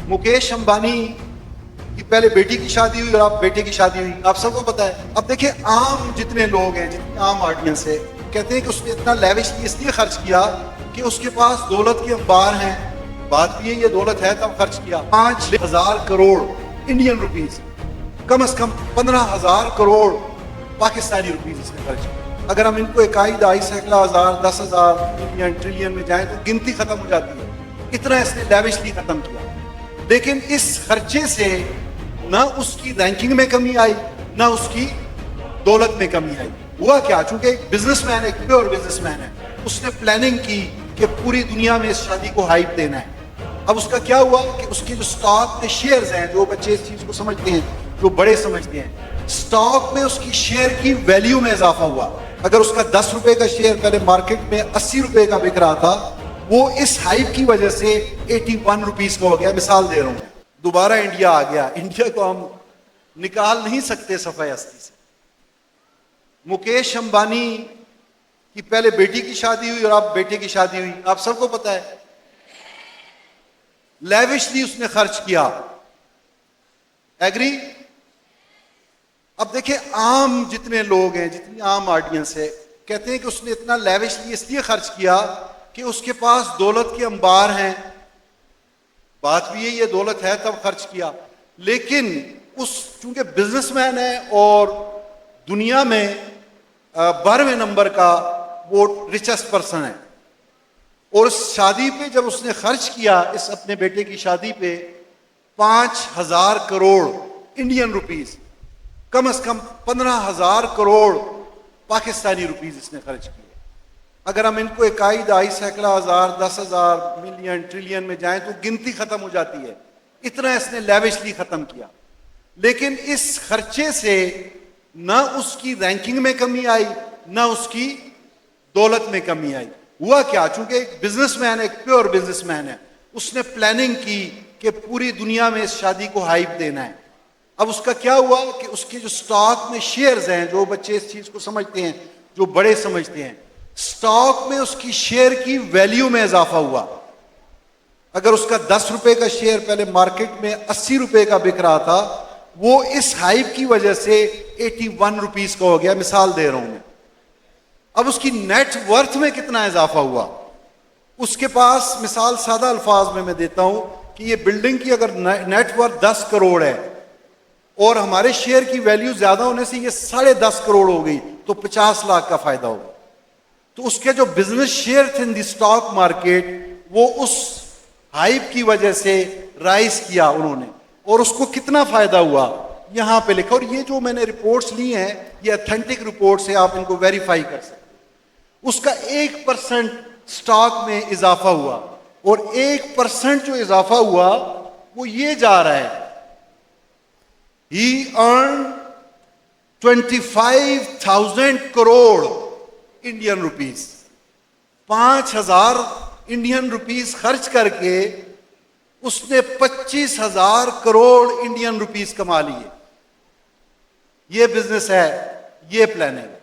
मुकेश अंबानी की पहले बेटी की शादी हुई और अब बेटे की शादी हुई, आप सबको पता है। अब देखिए, आम जितने लोग हैं, जितनी आम ऑडियंस है, कहते हैं कि उसने इतना लैविशली इसलिए खर्च किया कि उसके पास दौलत के अंबार हैं। बात भी है, ये दौलत है तब खर्च किया। 5,000 करोड़ इंडियन रुपीस, कम से कम 15,000 करोड़ पाकिस्तानी रुपीस इसने खर्च किया। अगर हम इनको इकाई, दहाई, सैकड़ा, हजार, 10,000, मिलियन, ट्रिलियन में जाए तो गिनती खत्म हो जाती है। इतना इसने लैविशली खत्म किया। लेकिन इस खर्चे से ना उसकी रैंकिंग में कमी आई, ना उसकी दौलत में कमी आई। हुआ क्या? चूंकि एक बिजनेसमैन है, एक प्योर बिजनेसमैन है, उसने प्लानिंग की कि पूरी दुनिया में इस शादी को हाइप देना है। अब उसका क्या हुआ कि उसके जो स्टॉक के शेयर्स हैं, जो बच्चे इस चीज को समझते हैं, जो बड़े समझते हैं, स्टॉक में उसकी शेयर की वैल्यू में इजाफा हुआ। अगर उसका 10 रुपए का शेयर पहले मार्केट में 80 रुपए का बिक रहा था, वो इस हाइप की वजह से 81 रुपीज का हो गया। मिसाल दे रहा हूं, दोबारा इंडिया आ गया। इंडिया को हम निकाल नहीं सकते सफाई हस्ती से। मुकेश अंबानी की पहले बेटी की शादी हुई और अब बेटे की शादी हुई, आप सबको पता है। लैविशली उसने खर्च किया, एग्री। अब देखिए, आम जितने लोग हैं, जितनी आम ऑडियंस है, कहते हैं कि उसने इतना लैविशली इसलिए खर्च किया कि उसके पास दौलत के अंबार हैं। बात भी है, ये दौलत है तब खर्च किया। लेकिन उस चूंकि बिजनेसमैन है और दुनिया में 12वें नंबर का वो रिचेस्ट पर्सन है, और उस शादी पे जब उसने खर्च किया, इस अपने बेटे की शादी पे 5,000 करोड़ इंडियन रुपीस, कम से कम 15,000 करोड़ पाकिस्तानी रुपीस इसने खर्च किए। अगर हम इनको इकाई, दहाई, सैकड़ा, हजार, 10,000, मिलियन, ट्रिलियन में जाएं तो गिनती खत्म हो जाती है। इतना इसने लैविशली खत्म किया। लेकिन इस खर्चे से ना उसकी रैंकिंग में कमी आई, ना उसकी दौलत में कमी आई। हुआ क्या? चूंकि एक बिजनेसमैन है, एक प्योर बिजनेसमैन है, उसने प्लानिंग की कि पूरी दुनिया में इस शादी को हाइप देना है। अब उसका क्या हुआ कि उसके जो स्टॉक में शेयर्स हैं, जो बच्चे इस चीज को समझते हैं, जो बड़े समझते हैं, स्टॉक में उसकी शेयर की वैल्यू में इजाफा हुआ। अगर उसका 10 रुपए का शेयर पहले मार्केट में 80 रुपए का बिक रहा था, वो इस हाइप की वजह से 81 रुपीज का हो गया। मिसाल दे रहा हूं मैं। अब उसकी नेट वर्थ में कितना इजाफा हुआ? उसके पास, मिसाल सादा अल्फाज में मैं देता हूं कि ये बिल्डिंग की अगर नेट वर्थ 10 करोड़ है और हमारे शेयर की वैल्यू ज्यादा होने से ये 10.5 करोड़ हो गई, तो 50 लाख का फायदा होगा। तो उसके जो बिजनेस शेयर थे इन दी स्टॉक मार्केट, वो उस हाइप की वजह से राइज किया उन्होंने, और उसको कितना फायदा हुआ यहां पे लिखा। और ये जो मैंने रिपोर्ट्स ली हैं, ये ऑथेंटिक रिपोर्ट्स है, आप इनको वेरीफाई कर सकते हैं। उसका 1% स्टॉक में इजाफा हुआ, और 1% जो इजाफा हुआ वो ये जा रहा है, he earn 25,000 crore Indian rupees. 5,000 Indian rupees खर्च करके उसने 25,000 करोड़ इंडियन रुपीस कमा लिए। ये बिजनेस है, ये प्लानिंग है।